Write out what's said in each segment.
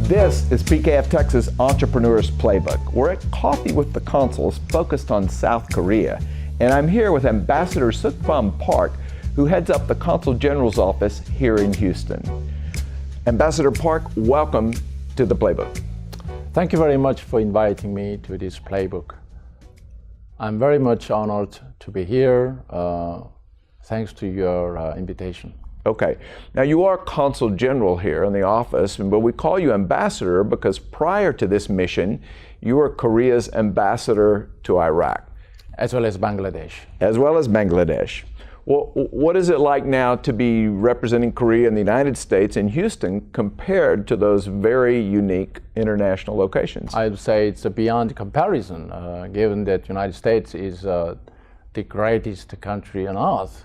This is PKF Texas Entrepreneur's Playbook. We're at Coffee with the Consuls, focused on South Korea. And I'm here with Ambassador Sukbum Park, who heads up the Consul General's office here in Houston. Ambassador Park, welcome to the Playbook. Thank you very much for inviting me to this Playbook. I'm very much honored to be here. Thanks to your invitation. Okay. Now, you are Consul General here in the office, but we call you Ambassador because prior to this mission, you were Korea's ambassador to Iraq. As well as Bangladesh. As well as Bangladesh. Well, what is it like now to be representing Korea in the United States in Houston compared to those very unique international locations? I would say it's beyond comparison, given that the United States is the greatest country on earth.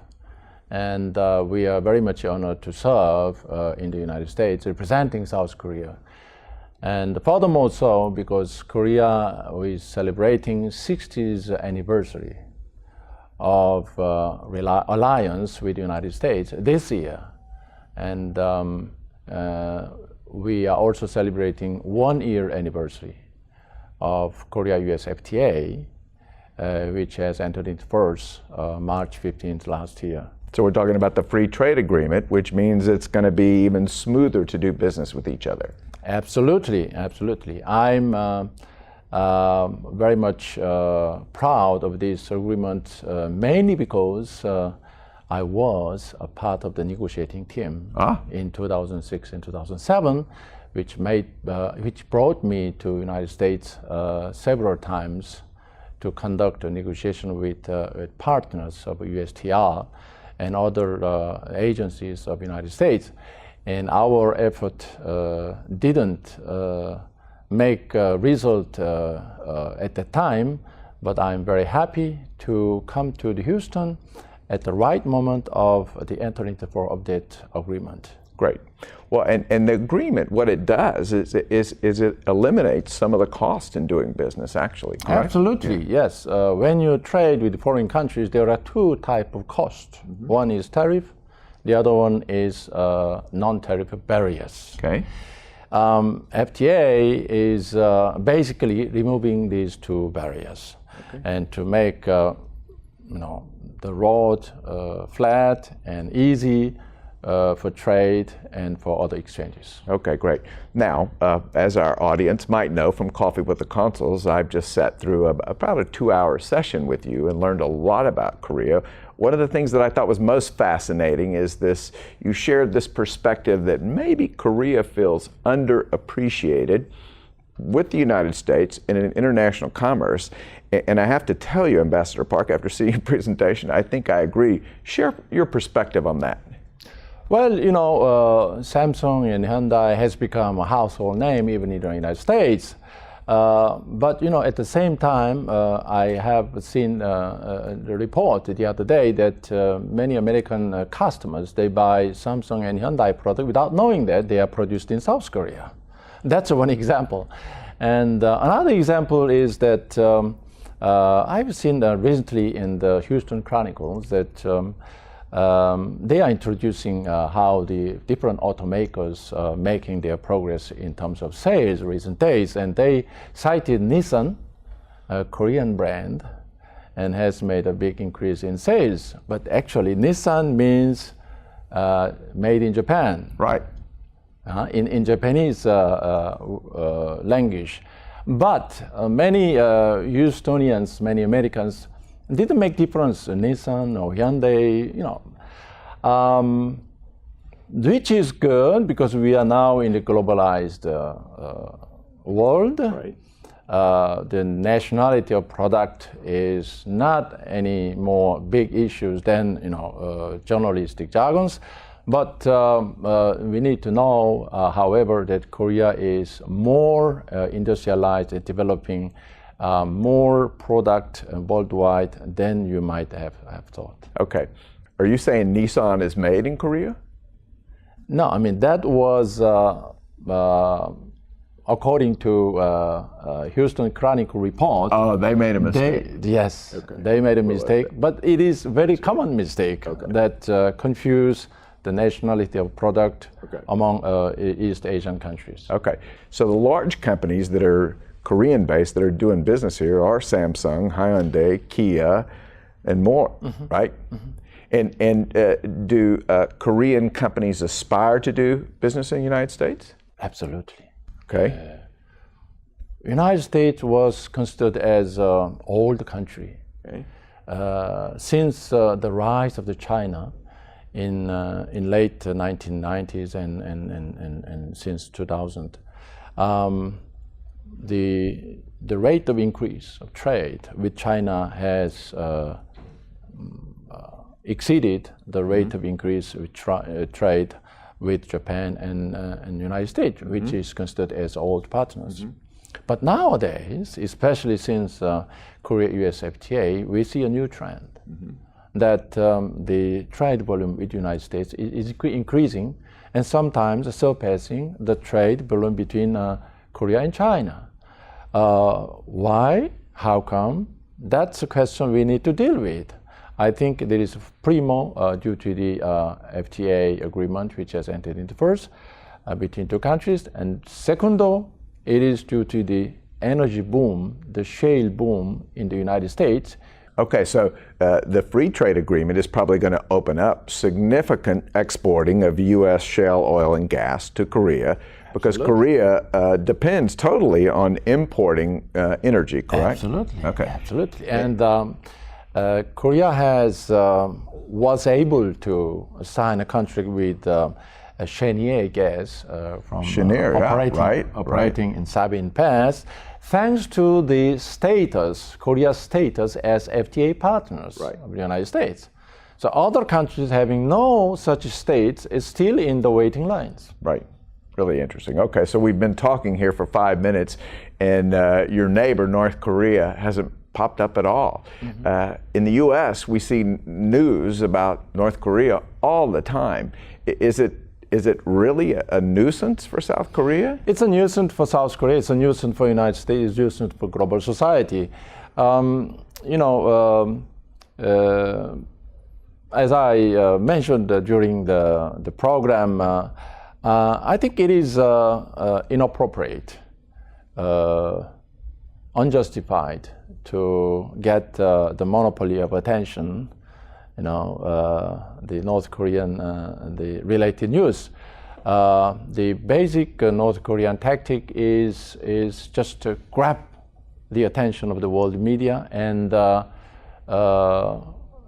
And we are very much honored to serve in the United States, representing South Korea. And furthermore so, because Korea is celebrating 60th anniversary of alliance with the United States this year. And we are also celebrating 1-year anniversary of Korea-US FTA, which has entered into force March 15th last year. So we're talking about the free trade agreement, which means it's going to be even smoother to do business with each other. Absolutely, absolutely. I'm very much proud of this agreement, mainly because I was a part of the negotiating team in 2006 and 2007, which brought me to United States several times to conduct a negotiation with partners of USTR and other agencies of the United States. And our effort didn't make a result at the time, but I'm very happy to come to Houston at the right moment of the entering into force of that agreement. Great. Well, and the agreement, what it does is it eliminates some of the cost in doing business, actually. Correct? Absolutely, yes. When you trade with foreign countries, there are two types of costs. Mm-hmm. One is tariff, the other one is non-tariff barriers. Okay. FTA is basically removing these two barriers, okay, and to make the road flat and easy for trade and for other exchanges. Okay, great. Now, as our audience might know from Coffee with the Consuls, I've just sat through about a 2-hour session with you and learned a lot about Korea. One of the things that I thought was most fascinating is this, you shared this perspective that maybe Korea feels underappreciated with the United States in an international commerce. And I have to tell you, Ambassador Park, after seeing your presentation, I think I agree. Share your perspective on that. Well, Samsung and Hyundai has become a household name even in the United States. But at the same time, I have seen the report the other day that many American customers, they buy Samsung and Hyundai products without knowing that they are produced in South Korea. That's one example. And another example is that I've seen recently in the Houston Chronicles that they are introducing how the different automakers are making their progress in terms of sales recent days. And they cited Nissan, a Korean brand, and has made a big increase in sales. But actually, Nissan means made in Japan. Right. In Japanese language. But many Houstonians, many Americans, didn't make difference, Nissan or Hyundai, which is good because we are now in the globalized world. Right. The nationality of product is not any more big issues than journalistic jargons. But we need to know, however, that Korea is more industrialized and developing more product worldwide than you might have thought. Okay. Are you saying Nissan is made in Korea? No, I mean, that was according to Houston Chronicle report. Oh, they made a mistake. Yes, okay. They made a mistake, but it is very common mistake that confuse the nationality of product Okay. among East Asian countries. Okay, so the large companies that are Korean-based that are doing business here are Samsung, Hyundai, Kia, and more, right? And do Korean companies aspire to do business in the United States? Absolutely. Okay. United States was considered as an old country. Okay. Since the rise of the China in late 1990s and since 2000, the rate of increase of trade with China has exceeded the rate of increase with trade with Japan and the United States, which is considered as old partners. But nowadays, especially since Korea-US FTA, we see a new trend that the trade volume with the United States is increasing and sometimes surpassing the trade volume between Korea and China. Why? How come? That's a question we need to deal with. I think there is primo due to the FTA agreement which has entered into first between two countries, and secondo, it is due to the energy boom, the shale boom in the United States. Okay, so the free trade agreement is probably going to open up significant exporting of U.S. shale oil and gas to Korea, because Korea depends totally on importing energy, correct? Absolutely. Okay. Absolutely. And Korea was able to sign a contract with Cheniere gas from Cheniere, operating in Sabine Pass, thanks to the status, Korea's status as FTA partners of the United States. So other countries having no such states is still in the waiting lines. Right. Really interesting. Okay, so we've been talking here for 5 minutes, and your neighbor, North Korea, hasn't popped up at all. In the U.S., we see news about North Korea all the time. Is it really a nuisance for South Korea? It's a nuisance for South Korea. It's a nuisance for the United States. It's a nuisance for global society. As I mentioned during the program, I think it is inappropriate, unjustified to get the monopoly of attention, the North Korean, the related news. The basic North Korean tactic is just to grab the attention of the world media and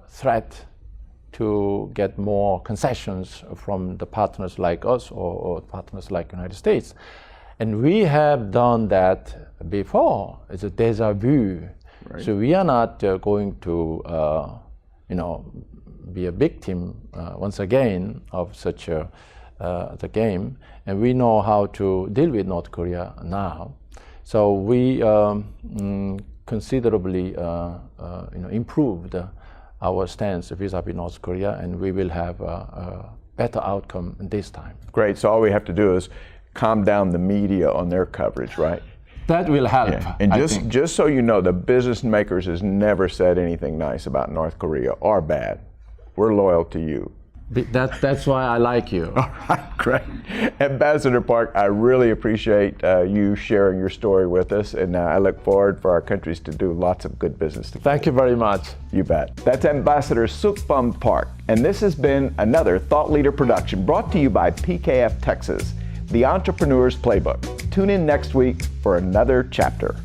threat to get more concessions from the partners like us or partners like the United States. And we have done that before. It's a déjà vu. Right. So we are not going to be a victim once again of such the game. And we know how to deal with North Korea now. So we considerably improved our stance vis-a-vis North Korea, and we will have a better outcome this time. Great. So all we have to do is calm down the media on their coverage, right? That will help. Yeah. And just so you know, the business makers has never said anything nice about North Korea or bad. We're loyal to you. That's why I like you. All right, great. Ambassador Park, I really appreciate you sharing your story with us, and I look forward for our countries to do lots of good business together. Thank you very much. You bet. That's Ambassador Sukbum Park, and this has been another Thought Leader production brought to you by PKF Texas, the Entrepreneur's Playbook. Tune in next week for another chapter.